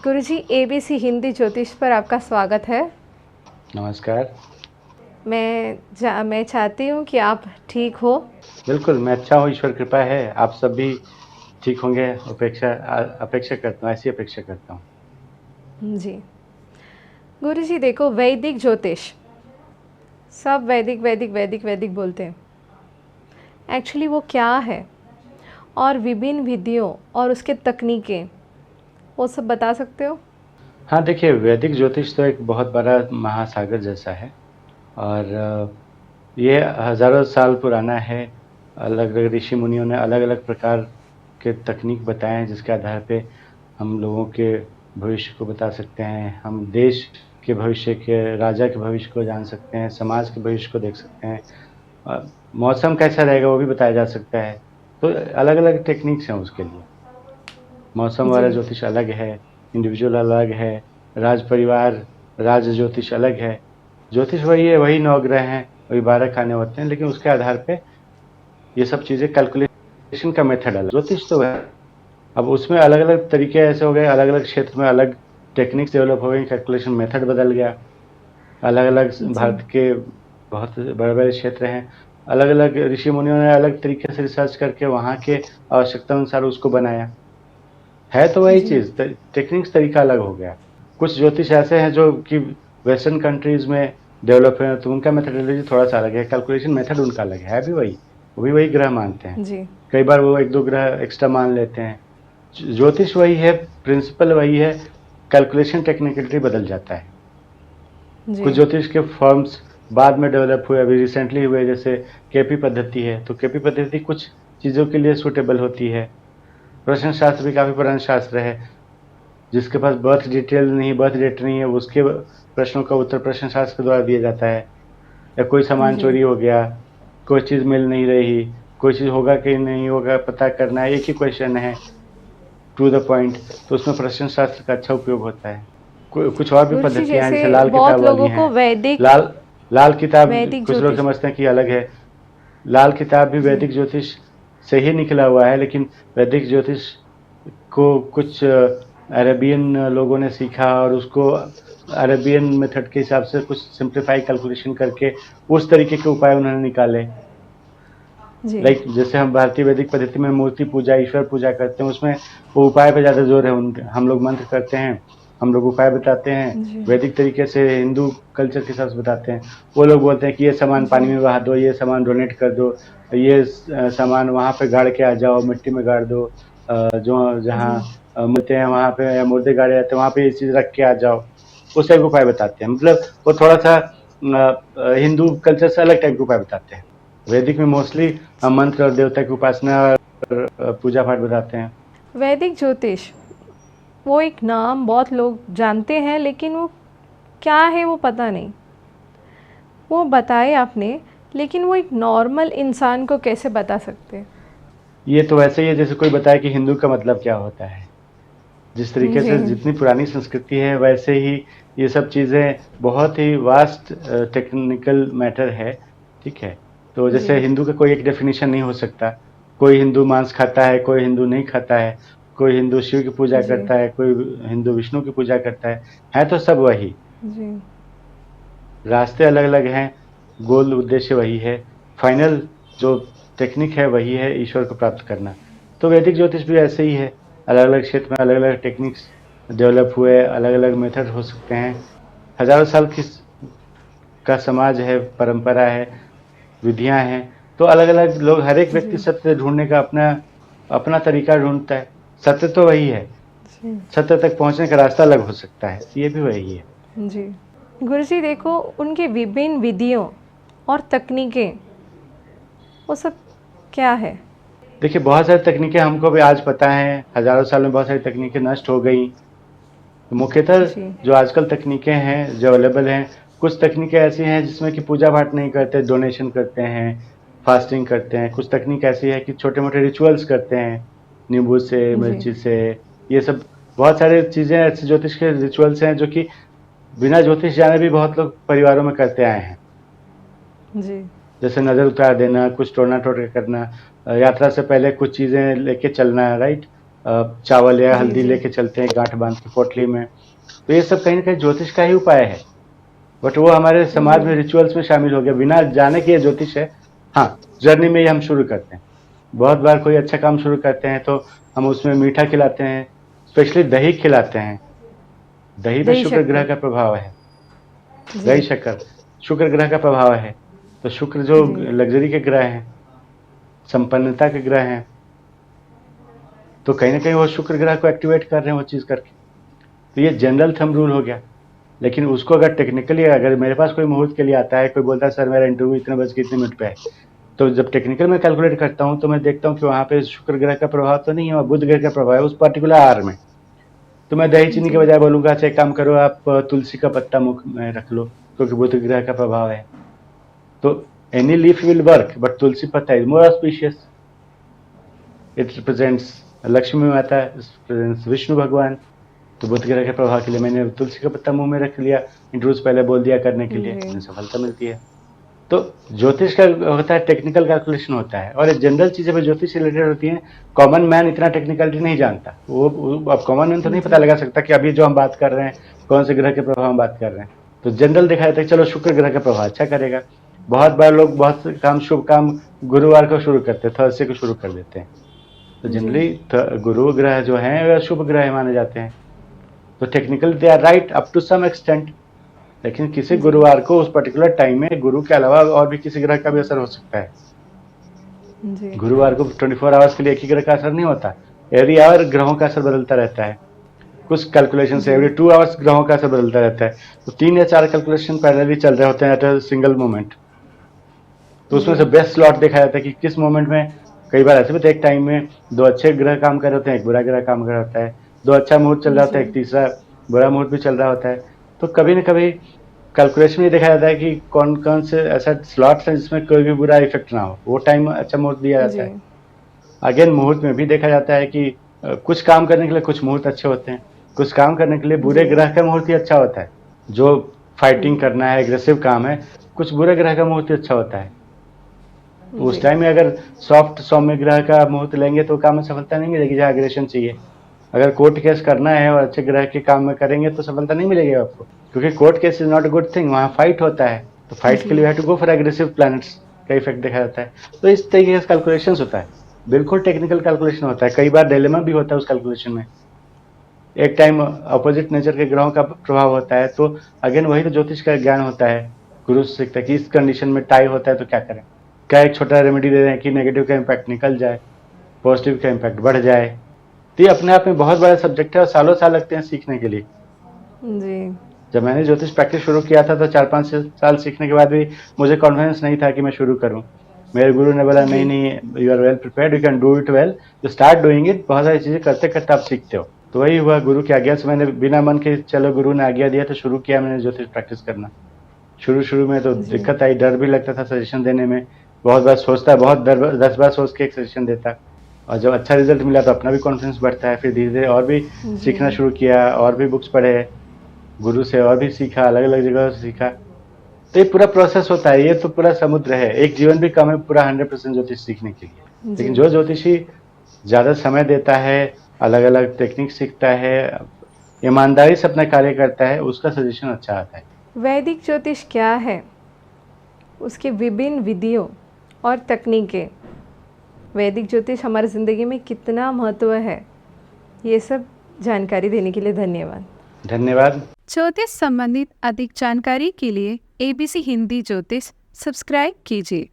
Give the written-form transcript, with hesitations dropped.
गुरुजी, ABC Hindi ज्योतिष पर आपका स्वागत है। नमस्कार। मैं चाहती हूँ कि आप ठीक हो। बिल्कुल, मैं अच्छा हूँ, ईश्वर कृपा है। आप सब भी ठीक होंगे, अपेक्षा करता हूँ, ऐसी अपेक्षा करता हूँ। जी गुरुजी, देखो, वैदिक ज्योतिष, सब वैदिक वैदिक वैदिक वैदिक बोलते हैं। एक्चुअली वो क्या है और विभिन्न विधियों और उसके तकनीकें, वो सब बता सकते हो? हाँ, देखिए, वैदिक ज्योतिष तो एक बहुत बड़ा महासागर जैसा है और ये हज़ारों साल पुराना है। अलग-अलग ऋषि मुनियों ने अलग-अलग प्रकार के तकनीक बताए हैं, जिसके आधार पे हम लोगों के भविष्य को बता सकते हैं। हम देश के भविष्य के, राजा के भविष्य को जान सकते हैं, समाज के भविष्य को देख सकते हैं। मौसम कैसा रहेगा वो भी बताया जा सकता है। तो अलग-अलग टेक्निक्स हैं उसके लिए। मौसम वाला जी ज्योतिष अलग है, इंडिविजुअल अलग है, राज परिवार, राज ज्योतिष अलग है। ज्योतिष वही है, वही 9 ग्रह हैं, वही 12 खाने होते हैं, लेकिन उसके आधार पे ये सब चीज़ें कैलकुलेशन का मेथड अलग। ज्योतिष तो है, अब उसमें अलग-अलग तरीके ऐसे हो गए, अलग-अलग क्षेत्र में अलग टेक्निक्स डेवलप हो गई, कैलकुलेशन मेथड बदल गया। अलग-अलग जी भारत के बहुत बड़े-बड़े क्षेत्र हैं, अलग-अलग ऋषि मुनियों ने अलग तरीके से रिसर्च करके वहाँ के आवश्यकता अनुसार उसको बनाया। है तो वही जी चीज़, टेक्निक्स तरीका अलग हो गया। कुछ ज्योतिष ऐसे हैं जो कि वेस्टर्न कंट्रीज़ में डेवलप हैं, तो उनका मेथोडोलॉजी थोड़ा-सा अलग है, कैलकुलेशन मेथड उनका अलग है भी वही, वो भी वही ग्रह मानते हैं। जी कई बार वो 1-2 ग्रह एक्स्ट्रा मान लेते हैं। ज्योतिष वही है, प्रिंसिपल वही है, कैलकुलेशन टेक्निकलिटी बदल जाता है। कुछ जी ज्योतिष के फॉर्म्स बाद में डेवलप हुए, अभी रिसेंटली हुए, जैसे केपी पद्धति है, तो केपी पद्धति कुछ चीज़ों के लिए सूटेबल होती है। प्रश्न शास्त्र भी काफ़ी पुराना शास्त्र है। जिसके पास बर्थ डिटेल नहीं, बर्थ डेट नहीं है, उसके प्रश्नों का उत्तर प्रश्न शास्त्र के द्वारा दिया जाता है। या कोई सामान जी चोरी हो गया, कोई चीज़ मिल नहीं रही, कोई चीज़ होगा कि नहीं होगा पता करना है, एक ही क्वेश्चन है, टू द पॉइंट, तो उसमें प्रश्न शास्त्र का अच्छा उपयोग होता है। कुछ और भी गुरुजी, पद्धतियाँ हैं, जैसे जैसे लाल किताब बहुत वाली लोगों हैं। को वैदिक लाल लाल किताब वैदिक कुछ लोग ज्योतिष। समझते हैं कि अलग है। लाल किताब भी जी वैदिक ज्योतिष से ही निकला हुआ है, लेकिन वैदिक ज्योतिष को कुछ अरेबियन लोगों ने सीखा और उसको अरेबियन मेथड के हिसाब से कुछ सिंप्लीफाई कैलकुलेशन करके उस तरीके के उपाय उन्होंने निकाले। जी लाइक जैसे हम भारतीय वैदिक पद्धति में मूर्ति पूजा, ईश्वर पूजा करते हैं, उसमें वो उपाय पे ज़्यादा जोर है। उनके हम लोग मंत्र करते हैं, हम लोग उपाय बताते हैं, जी वैदिक तरीके से हिंदू कल्चर के हिसाब से बताते हैं। वो लोग बोलते हैं कि ये सामान जी पानी में बहा दो, ये सामान डोनेट कर दो, ये सामान वहाँ पे गाड़ के आ जाओ, मिट्टी में गाड़ दो, जो जहाँ जी मिलते हैं वहाँ पे, या मुर्दे गाड़े जाते हैं वहाँ पे ये चीज़ रख के आ जाओ। उस टाइप के उपाय बताते हैं, मतलब वो थोड़ा सा हिंदू कल्चर से अलग टाइप के उपाय बताते हैं। वैदिक में मोस्टली हम मंत्र और देवता की उपासना और पूजा पाठ बताते हैं। वैदिक ज्योतिष, वो एक नाम बहुत लोग जानते हैं, लेकिन वो क्या है वो पता नहीं। वो बताए आपने, लेकिन वो एक नॉर्मल इंसान को कैसे बता सकते हैं? ये तो वैसे ही है जैसे कोई बताए कि हिंदू का मतलब क्या होता है। जिस तरीके जी से जितनी पुरानी संस्कृति है, वैसे ही ये सब चीज़ें बहुत ही वास्ट टेक्निकल मैटर है, ठीक है? तो जी जैसे हिंदू का कोई एक डेफिनेशन नहीं हो सकता। कोई हिंदू मांस खाता है, कोई हिंदू नहीं खाता है, कोई हिंदू शिव की पूजा जी करता है, कोई हिंदू विष्णु की पूजा करता है तो सब वही। जी रास्ते अलग-अलग हैं, गोल उद्देश्य वही है, फाइनल जो टेक्निक है वही है, ईश्वर को प्राप्त करना। तो वैदिक ज्योतिष भी ऐसे ही है, अलग-अलग क्षेत्र में अलग-अलग टेक्निक्स डेवलप हुए, अलग-अलग मेथड हो सकते हैं। हज़ारों साल की का समाज है, परंपरा है, विधियाँ हैं, तो अलग-अलग लोग, हर एक व्यक्ति जी सत्य ढूँढने का अपना अपना तरीका ढूँढता है। सत्य तो वही है, जी सत्य तक पहुँचने का रास्ता अलग हो सकता है, ये भी वही है। जी गुरुजी, देखो, उनके विभिन्न विधियों और तकनीकें, वो सब क्या है? देखिए, बहुत सारी तकनीकें हमको भी आज पता हैं, हज़ारों साल में बहुत सारी तकनीकें नष्ट हो गई। तो मुख्यतः जी जो आजकल तकनीकें हैं, जो अवेलेबल हैं, कुछ तकनीकें ऐसी हैं जिसमें कि पूजा-पाठ नहीं करते, डोनेशन करते हैं, फास्टिंग करते हैं। कुछ तकनीक ऐसी है कि छोटे-मोटे रिचुअल्स करते हैं, नींबू से, जी मिर्ची से, ये सब बहुत सारी चीज़ें ऐसे ज्योतिष के रिचुअल्स हैं जो कि बिना ज्योतिष जाने भी बहुत लोग परिवारों में करते आए हैं। जी जैसे नज़र उतार देना, कुछ टोना-टोटका करना, यात्रा से पहले कुछ चीज़ें लेके चलना, राइट? चावल या जी हल्दी जी लेके चलते हैं गांठ बांध के पोटली में। तो ये सब कहीं ना कहीं ज्योतिष का ही उपाय है, बट वो हमारे जी समाज में रिचुअल्स में शामिल हो गया बिना जाने कि ये ज्योतिष है। हाँ, जर्नी में ही हम शुरू करते हैं। बहुत बार कोई अच्छा काम शुरू करते हैं तो हम उसमें मीठा खिलाते हैं, स्पेशली दही खिलाते हैं। दही में दही शुक्र ग्रह शक्कर। का प्रभाव है। दही जी शक्कर शुक्र ग्रह का प्रभाव है। तो शुक्र जो जी लग्जरी के ग्रह हैं, संपन्नता के ग्रह हैं, तो कहीं ना कहीं वो शुक्र ग्रह को एक्टिवेट कर रहे हैं वो चीज़ करके। तो ये जनरल थंब रूल हो गया। लेकिन उसको अगर टेक्निकली, अगर मेरे पास कोई मुहूर्त के लिए आता है, कोई बोलता है सर मेरा इंटरव्यू इतने बज के इतने मिनट पे है, तो जब टेक्निकल में कैलकुलेट करता हूँ तो मैं देखता हूँ कि वहाँ पे शुक्र ग्रह का प्रभाव तो नहीं है, वहाँ बुध ग्रह का प्रभाव है उस पर्टिकुलर आर में। तो मैं दही चीनी के जी बजाय बोलूंगा अच्छा एक काम करो आप तुलसी का पत्ता मुख में रख लो, क्योंकि बुध ग्रह का प्रभाव है। तो any leaf will work but tulsi patta is more auspicious. It represents Lakshmi Mata, represents Vishnu भगवान। तो बुध ग्रह के प्रभाव के लिए मैंने तुलसी का पत्ता मुंह में रख लिया, इंट्रोड्यूस पहले बोल दिया करने के लिए, जी मुझे सफलता मिलती है। तो ज्योतिष का होता है टेक्निकल कैलकुलेशन होता है, और ये जनरल चीजें भी ज्योतिष से रिलेटेड होती हैं। कॉमन मैन इतना टेक्निकलिटी नहीं जानता। वो अब कॉमन मैन तो नहीं पता जी लगा सकता कि अभी जो हम बात कर रहे हैं कौन से ग्रह के प्रभाव हम बात कर रहे हैं। तो जनरल देखा जाता है चलो शुक्र ग्रह का प्रभाव अच्छा करेगा। बहुत बार लोग बहुत से काम, शुभ काम गुरुवार को शुरू करते हैं, थर्सडे को शुरू कर देते हैं। तो जी जनरली गुरु ग्रह जो हैं वे शुभ ग्रह माने जाते हैं। तो technically they are right up to some extent. लेकिन किसी जी गुरुवार को उस पर्टिकुलर टाइम में गुरु के अलावा और भी किसी ग्रह का भी असर हो सकता है। जी गुरुवार को 24 आवर्स के लिए एक ही ग्रह का असर नहीं होता। एवरी आवर ग्रहों का असर बदलता रहता है। कुछ कैलकुलेशन से जी एवरी 2 आवर्स ग्रहों का असर बदलता रहता है। तो 3 या 4 कैलकुलेशन पैरेलली चल रहे होते हैं एट अ सिंगल मोमेंट। तो उसमें जी से बेस्ट स्लॉट देखा जाता है कि किस मोमेंट में। कई बार ऐसे भी एक टाइम में 2 अच्छे ग्रह काम कर रहे होते हैं, एक बुरा ग्रह काम कर रहा होता है। 2 अच्छा मुहूर्त चल रहा होता जी है, एक तीसरा बुरा मुहूर्त भी चल रहा होता है। तो कभी न कभी कैलकुलेशन में देखा जाता है कि कौन-कौन से ऐसा स्लॉट्स हैं जिसमें कोई भी बुरा इफ़ेक्ट ना हो, वो टाइम अच्छा मुहूर्त दिया जाता जी है। अगेन मुहूर्त में भी देखा जाता है कि कुछ काम करने के लिए कुछ मुहूर्त अच्छे होते हैं, कुछ काम करने के लिए बुरे जी ग्रह का मुहूर्त ही अच्छा होता है। जो फाइटिंग जी करना है, एग्रेसिव काम है, कुछ बुरे ग्रह का मुहूर्त ही अच्छा होता है। तो उस जी टाइम में अगर सॉफ्ट सौम्य ग्रह का मुहूर्त लेंगे तो काम में सफलता नहीं मिलेगी जहाँ एग्रेशन चाहिए। अगर कोर्ट केस करना है और अच्छे ग्रह के काम में करेंगे तो सफलता नहीं मिलेगी आपको, क्योंकि court case is not a good thing, वहाँ फाइट होता है। तो फाइट के लिए जी you have to go for aggressive planets का इफेक्ट देखा जाता है। तो इस तरीके से कैलकुलेशंस होता है, बिल्कुल टेक्निकल कैलकुलेशन होता है। कई बार डिलेमा भी होता है उस कैलकुलेशन में। एक टाइम अपोजिट नेचर के ग्रहों का प्रभाव होता है, तो अगेन वही तो ज्योतिष का ज्ञान होता है। गुरु से सीखता है कि इस कंडीशन में टाई होता है तो क्या करें। क्या एक छोटा रेमेडी दे दें कि नेगेटिव का इम्पैक्ट निकल जाए, पॉजिटिव का इम्पैक्ट बढ़ जाए। तो ये अपने आप में बहुत बड़ा सब्जेक्ट है और सालों साल लगते हैं सीखने के लिए। जी जब मैंने ज्योतिष प्रैक्टिस शुरू किया था तो 4-5 साल सीखने के बाद भी मुझे कॉन्फिडेंस नहीं था कि मैं शुरू करूं। मेरे गुरु ने बोला नहीं जी नहीं, you are well prepared, you can do it well, you start doing it. बहुत सारी चीजें करते करते आप सीखते हो। तो वही हुआ, गुरु की आज्ञा से मैंने बिना मन के, चलो गुरु ने आज्ञा दिया तो शुरू किया मैंने ज्योतिष प्रैक्टिस करना। शुरू शुरू में तो जी दिक्कत आई, डर भी लगता था सजेशन देने में। बहुत बार सोचता, बहुत 10 बार सोच के एक सजेशन देता। और जब अच्छा रिजल्ट मिला तो अपना भी कॉन्फिडेंस बढ़ता है। फिर धीरे धीरे और भी जी सीखना शुरू किया, और भी बुक्स पढ़े, गुरु से और भी सीखा, अलग अलग जगह से सीखा। तो ये पूरा प्रोसेस होता है, ये तो पूरा समुद्र है। एक जीवन भी कम है पूरा 100% ज्योतिष सीखने के लिए। जी लेकिन जो ज्योतिषी ज्यादा समय देता है, अलग अलग टेक्निक सीखता है, ईमानदारी से अपना कार्य करता है, उसका सजेशन अच्छा आता है। वैदिक ज्योतिष क्या है, उसके विभिन्न विधियों और तकनीकें, वैदिक ज्योतिष हमारी ज़िंदगी में कितना महत्व है, ये सब जानकारी देने के लिए धन्यवाद। धन्यवाद। ज्योतिष संबंधित अधिक जानकारी के लिए ABC हिंदी ज्योतिष सब्सक्राइब कीजिए।